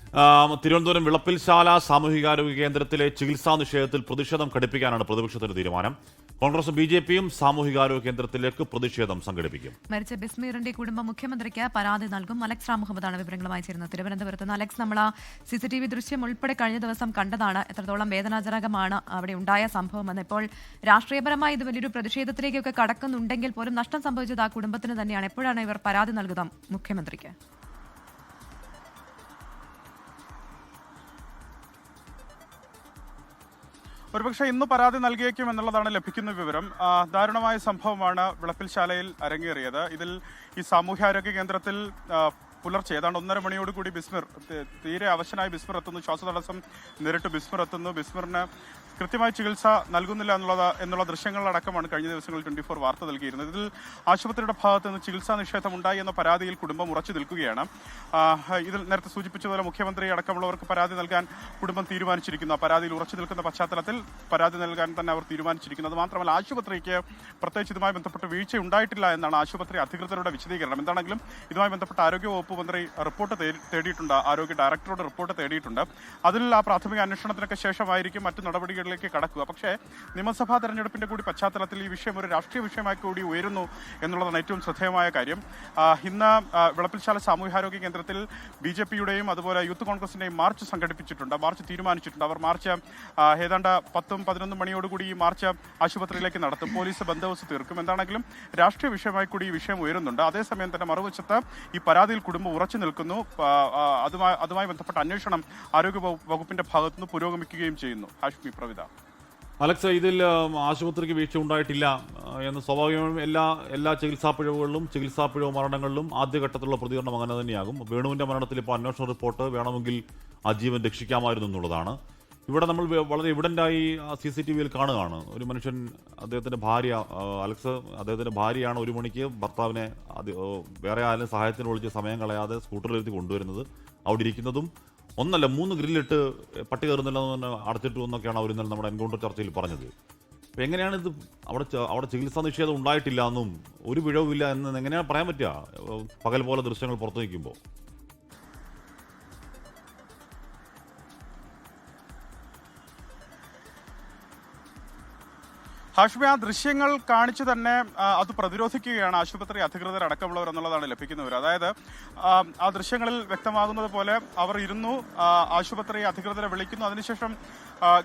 തിരുവനന്തപുരം വിളപ്പിൽശാല സാമൂഹികാരോഗ്യ കേന്ദ്രത്തിലെ ചികിത്സാ നിഷേധത്തിൽ പ്രതിഷേധം ഘടിപ്പിക്കാനാണ് പ്രതിപക്ഷത്തിന്റെ തീരുമാനം. കോൺഗ്രസും ബിജെപിയും സാമൂഹികാരോഗ്യ കേന്ദ്രത്തിലേക്ക് പ്രതിഷേധം സംഘടിപ്പിക്കും. മരിച്ച ബിസ്മീറിന്റെ കുടുംബം മുഖ്യമന്ത്രിക്ക് പരാതി നൽകും. അലക്സ് റാം മുഹമ്മദാണ് വിവരങ്ങളുമായി ചേരുന്നത് തിരുവനന്തപുരത്ത് നിന്ന്. അലക്സ്, നമ്മൾ ആ CCTV ദൃശ്യം ഉൾപ്പെടെ കഴിഞ്ഞ ദിവസം കണ്ടതാണ്. എത്രത്തോളം വേദനാജനകമാണ് അവിടെ ഉണ്ടായ സംഭവമെന്ന്. ഇപ്പോൾ രാഷ്ട്രീയപരമായി ഇത് വലിയൊരു പ്രതിഷേധത്തിലേക്കൊക്കെ കടക്കുന്നുണ്ടെങ്കിൽ പോലും നഷ്ടം സംഭവിച്ചത് ആ കുടുംബത്തിന് തന്നെയാണ്. എപ്പോഴാണ് ഇവർ പരാതി നൽകുക മുഖ്യമന്ത്രിക്ക്? ഒരുപക്ഷെ ഇന്ന് പരാതി നൽകിയേക്കും എന്നുള്ളതാണ് ലഭിക്കുന്ന വിവരം. ദാരുണമായ സംഭവമാണ് വിളപ്പിൽശാലയിൽ അരങ്ങേറിയത്. ഇതിൽ ഈ സാമൂഹ്യാരോഗ്യ കേന്ദ്രത്തിൽ പുലർച്ചെ ഏതാണ്ട് 1:30 മണിയോടുകൂടി ബിസ്മിർ, തീരെ അവശനായ ബിസ്മിർ എത്തുന്നു. ശ്വാസതടസ്സം നേരിട്ട് ബിസ്മിർ എത്തുന്നു. ബിസ്മിറിന് കൃത്യമായി ചികിത്സ നൽകുന്നില്ല എന്നുള്ള ദൃശ്യങ്ങളടക്കമാണ് കഴിഞ്ഞ ദിവസങ്ങളിൽ 24 വാർത്ത നൽകിയിരുന്നത്. ഇതിൽ ആശുപത്രിയുടെ ഭാഗത്ത് നിന്ന് ചികിത്സാ നിഷേധം ഉണ്ടായി എന്ന പരാതിയിൽ കുടുംബം ഉറച്ചു നിൽക്കുകയാണ്. ഇതിൽ നേരത്തെ സൂചിപ്പിച്ചതുപോലെ മുഖ്യമന്ത്രി അടക്കമുള്ളവർക്ക് പരാതി നൽകാൻ കുടുംബം തീരുമാനിച്ചിരിക്കുന്നു. ആ പരാതിയിൽ ഉറച്ചു നിൽക്കുന്ന പശ്ചാത്തലത്തിൽ പരാതി നൽകാൻ തന്നെ അവർ തീരുമാനിച്ചിരിക്കുന്നത്. മാത്രമല്ല, ആശുപത്രിക്ക് പ്രത്യേകിച്ച് ഇതുമായി ബന്ധപ്പെട്ട് വീഴ്ച ഉണ്ടായിട്ടില്ല എന്നാണ് ആശുപത്രി അധികൃതരുടെ വിശദീകരണം. എന്താണെങ്കിലും ഇതുമായി ബന്ധപ്പെട്ട് ആരോഗ്യവകുപ്പ് മന്ത്രി റിപ്പോർട്ട് തേടിയിട്ടുണ്ട്. ആരോഗ്യ ഡയറക്ടറോട് റിപ്പോർട്ട് തേടിയിട്ടുണ്ട്. അതിൽ ആ പ്രാഥമിക അന്വേഷണത്തിനൊക്കെ ശേഷമായിരിക്കും മറ്റു നടപടികളിലേക്ക് കടക്കുക. പക്ഷേ നിയമസഭാ തെരഞ്ഞെടുപ്പിന്റെ കൂടി പശ്ചാത്തലത്തിൽ ഈ വിഷയം ഒരു രാഷ്ട്രീയ വിഷയമായി കൂടി ഉയരുന്നു എന്നുള്ളതാണ് ഏറ്റവും ശ്രദ്ധേയമായ കാര്യം. ഇന്ന് വിളപ്പിൽശാല സാമൂഹ്യാരോഗ്യ കേന്ദ്രത്തിൽ BJPയുടെയും അതുപോലെ യൂത്ത് കോൺഗ്രസിന്റെയും മാർച്ച് സംഘടിപ്പിച്ചിട്ടുണ്ട്. മാർച്ച് തീരുമാനിച്ചിട്ടുണ്ട്. അവർ മാർച്ച് ഏതാണ്ട് 10-11 മണിയോടുകൂടി ഈ മാർച്ച് ആശുപത്രിയിലേക്ക് നടത്തും. പോലീസ് ബന്ദോബസ്ത് തീർക്കും. എന്താണെങ്കിലും രാഷ്ട്രീയ വിഷയമായി കൂടി ഈ വിഷയം ഉയരുന്നുണ്ട്. അതേസമയം തന്നെ മറുവശത്ത് ഈ പരാതിയിൽ കുടുംബം ഉറച്ചു നിൽക്കുന്നു. അതുമായി ബന്ധപ്പെട്ട അന്വേഷണം ആരോഗ്യ വകുപ്പിന്റെ ഭാഗത്തുനിന്ന് പുരോഗമിക്കുകയും ചെയ്യുന്നു. ഹാഷ്മി, പ്രവിത. അലക്സ്, ഇതിൽ ആശുപത്രിക്ക് വീഴ്ച ഉണ്ടായിട്ടില്ല എന്ന് സ്വാഭാവികമായും എല്ലാ ചികിത്സാ പിഴവുകളിലും ചികിത്സാ പിഴവ് മരണങ്ങളിലും ആദ്യഘട്ടത്തിലുള്ള പ്രതികരണം അങ്ങനെ തന്നെയാകും. വേണുവിന്റെ മരണത്തിൽ ഇപ്പോൾ അന്വേഷണ റിപ്പോർട്ട് വേണമെങ്കിൽ ആ ജീവൻ രക്ഷിക്കാമായിരുന്നു എന്നുള്ളതാണ്. ഇവിടെ നമ്മൾ വളരെ എവിഡൻ്റായി CCTVയിൽ കാണുകയാണ്. ഒരു മനുഷ്യൻ, അദ്ദേഹത്തിൻ്റെ ഭാര്യ, അലക്സ്, അദ്ദേഹത്തിൻ്റെ ഭാര്യയാണ് 1 മണിക്ക് ഭർത്താവിനെ വേറെ ആരും സഹായത്തിന് വിളിച്ച് സമയം കളയാതെ സ്കൂട്ടറിലെത്തി കൊണ്ടുവരുന്നത്. അവിടെ ഇരിക്കുന്നതും 1 അല്ല 3 ഗ്രില്ലിട്ട് പട്ടി കയറുന്നില്ലെന്ന് അടച്ചിട്ടു എന്നൊക്കെയാണ് അവർ ഇന്നലെ നമ്മുടെ എൻകൗണ്ടർ ചർച്ചയിൽ പറഞ്ഞത്. അപ്പോൾ എങ്ങനെയാണിത് അവിടെ ചികിത്സാ നിഷേധം ഉണ്ടായിട്ടില്ല എന്നും ഒരു പിഴവുമില്ല എന്ന് എങ്ങനെയാണ് പറയാൻ പറ്റുക പകൽ പോലെ ദൃശ്യങ്ങൾ പുറത്തു വയ്ക്കുമ്പോൾ? ഹാഷ്മി, ആ ദൃശ്യങ്ങൾ കാണിച്ചു തന്നെ അത് പ്രതിരോധിക്കുകയാണ് ആശുപത്രി അധികൃതർ അടക്കമുള്ളവർ എന്നുള്ളതാണ് ലഭിക്കുന്നവർ. അതായത് ആ ദൃശ്യങ്ങളിൽ വ്യക്തമാകുന്നത് പോലെ അവർ ഇരുന്നു, ആശുപത്രി അധികൃതരെ വിളിക്കുന്നു, അതിനുശേഷം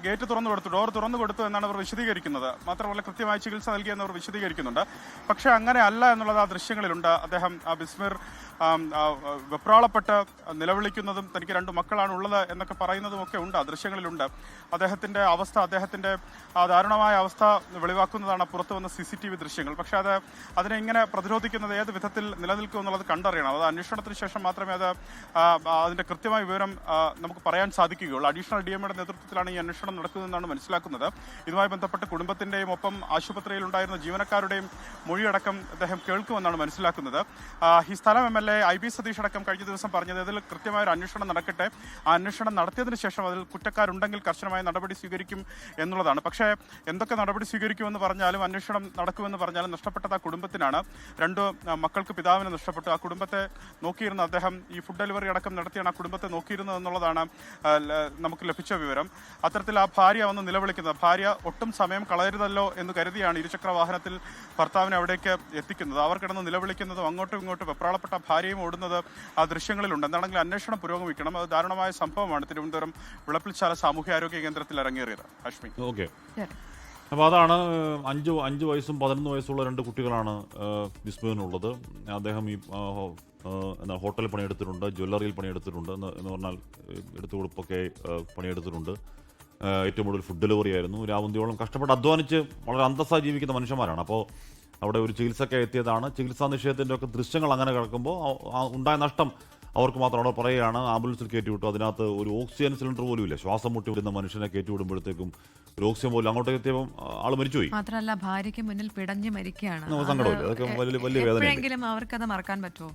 ഗേറ്റ് തുറന്നു കൊടുത്തു, ഡോർ തുറന്നു കൊടുത്തു എന്നാണ് അവർ വിശദീകരിക്കുന്നത്. മാത്രമല്ല കൃത്യമായി ചികിത്സ നൽകിയെന്ന് അവർ വിശദീകരിക്കുന്നുണ്ട്. പക്ഷെ അങ്ങനെ അല്ല എന്നുള്ളത് ആ ദൃശ്യങ്ങളിലുണ്ട്. അദ്ദേഹം ബിസ്മിർ വെപ്രാളപ്പെട്ട് നിലവിളിക്കുന്നതും തനിക്ക് 2 മക്കളാണ് ഉള്ളത് എന്നൊക്കെ പറയുന്നതുമൊക്കെ ഉണ്ട്, ആ ദൃശ്യങ്ങളിലുണ്ട്. അദ്ദേഹത്തിന്റെ അവസ്ഥ, അദ്ദേഹത്തിന്റെ ദാരുണമായ അവസ്ഥ വെളിവാക്കുന്നതാണ് പുറത്തു വന്ന CCTV ദൃശ്യങ്ങൾ. പക്ഷെ അതിനെ ഇങ്ങനെ പ്രതിരോധിക്കുന്നത് ഏത് വിധത്തിൽ നിലനിൽക്കും എന്നുള്ളത് കണ്ടറിയണം. അത് അന്വേഷണത്തിന് ശേഷം മാത്രമേ അതിന്റെ കൃത്യമായ വിവരം നമുക്ക് പറയാൻ സാധിക്കുകയുള്ളൂ. അഡീഷണൽ DMയുടെ നേതൃത്വത്തിലാണ് ഈ അന്വേഷണം നടക്കുന്നതെന്നാണ് മനസ്സിലാക്കുന്നത്. ഇതുമായി ബന്ധപ്പെട്ട് കുടുംബത്തിന്റെയും ഒപ്പം ആശുപത്രിയിൽ ഉണ്ടായിരുന്ന ജീവനക്കാരുടെയും മൊഴിയടക്കം അദ്ദേഹം കേൾക്കുമെന്നാണ് മനസ്സിലാക്കുന്നത്. ഈ സ്ഥലം MLA IB സതീഷ് അടക്കം കഴിഞ്ഞ ദിവസം പറഞ്ഞത് ഇതിൽ കൃത്യമായ ഒരു അന്വേഷണം നടക്കട്ടെ, ആ അന്വേഷണം നടത്തിയതിനു ശേഷം അതിൽ കുറ്റക്കാരുണ്ടെങ്കിൽ കർശനമായ നടപടി സ്വീകരിക്കും എന്നുള്ളതാണ്. പക്ഷേ എന്തൊക്കെ നടപടി സ്വീകരിക്കുമെന്ന് പറഞ്ഞാലും അന്വേഷണം നടക്കുമെന്ന് പറഞ്ഞാലും നഷ്ടപ്പെട്ടത് ആ കുടുംബത്തിനാണ്. 2 മക്കൾക്ക് പിതാവിനെ നഷ്ടപ്പെട്ടു. ആ കുടുംബത്തെ നോക്കിയിരുന്ന അദ്ദേഹം ഈ ഫുഡ് ഡെലിവറി അടക്കം നടത്തിയാണ് ആ കുടുംബത്തെ നോക്കിയിരുന്നത് എന്നുള്ളതാണ് നമുക്ക് ലഭിച്ച വിവരം. അത്തരത്തിൽ ആ ഭാര്യ വന്ന് നിലവിളിക്കുന്നത്, ഭാര്യ ഒട്ടും സമയം കളയരുതല്ലോ എന്ന് കരുതിയാണ് ഇരുചക്ര വാഹനത്തിൽ ഭർത്താവിനെ അവിടേക്ക് എത്തിക്കുന്നത്. അവർ കിടന്ന് നിലവിളിക്കുന്നതും അങ്ങോട്ടും ഇങ്ങോട്ടും വെപ്രാളപ്പെട്ട ഭാര്യയും ഓടുന്നത് ആ ദൃശ്യങ്ങളിലുണ്ട്. എന്താണെങ്കിലും അന്വേഷണം പുരോഗമിക്കണം. അത് ദാരുണമായ സംഭവമാണ് തിരുവനന്തപുരം വിളപ്പിൽശാല സാമൂഹ്യാരോഗ്യ കേന്ദ്രത്തിൽ ഇറങ്ങേറിയത്. ഹാഷ്മി, ഓക്കെ. അപ്പോൾ അതാണ് 5 വയസ്സും 11 വയസ്സുള്ള 2 കുട്ടികളാണ് ബിസ്മിറിനുള്ളത്. അദ്ദേഹം ഈ ഹോട്ടലിൽ പണിയെടുത്തിട്ടുണ്ട്, ജ്വല്ലറിയിൽ പണിയെടുത്തിട്ടുണ്ട്, എന്ന് പറഞ്ഞാൽ എടുത്തുകൊടുപ്പൊക്കെ പണിയെടുത്തിട്ടുണ്ട്. ഏറ്റവും കൂടുതൽ ഫുഡ് ഡെലിവറി ആയിരുന്നു. രാവുന്തിയോളം കഷ്ടപ്പെട്ട് അധ്വാനിച്ച് വളരെ അന്തസ്സായി ജീവിക്കുന്ന മനുഷ്യന്മാരാണ്. അപ്പോൾ അവിടെ ഒരു ചികിത്സയ്ക്ക് എത്തിയതാണ്. ചികിത്സാ നിഷേധത്തിൻ്റെ ഒക്കെ ദൃശ്യങ്ങൾ അങ്ങനെ കിടക്കുമ്പോൾ ഉണ്ടായ നഷ്ടം അവർക്ക് മാത്രം അവിടെ പറയുകയാണ്. ആംബുലൻസിൽ കയറ്റിവിട്ടു, അതിനകത്ത് ഒരു ഓക്സിജൻ സിലിണ്ടർ പോലും ഇല്ല. ശ്വാസം മുട്ടി വരുന്ന മനുഷ്യനെ കയറ്റിവിടുമ്പോഴത്തേക്കും ഒരു ഓക്സിജൻ പോലും അങ്ങോട്ടേക്ക് എത്തിയപ്പോൾ ആൾ മരിച്ചുപോയി. മാത്രമല്ല ഭാര്യയ്ക്ക് മുന്നിൽ പിടഞ്ഞു മരിക്കുകയാണ്. സങ്കടമില്ല, അതൊക്കെ വലിയ വേദന. അവർക്കത് മറക്കാൻ പറ്റുമോ?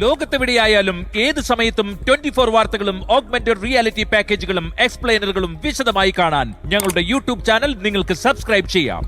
ലോകത്തെവിടെയായാലും ഏത് സമയത്തും 24 വാർത്തകളും ഓഗ്മെന്റഡ് റിയാലിറ്റി പാക്കേജുകളും എക്സ്പ്ലെയിനറുകളും വിശദമായി കാണാൻ ഞങ്ങളുടെ YouTube ചാനൽ നിങ്ങൾക്ക് സബ്സ്ക്രൈബ് ചെയ്യാം.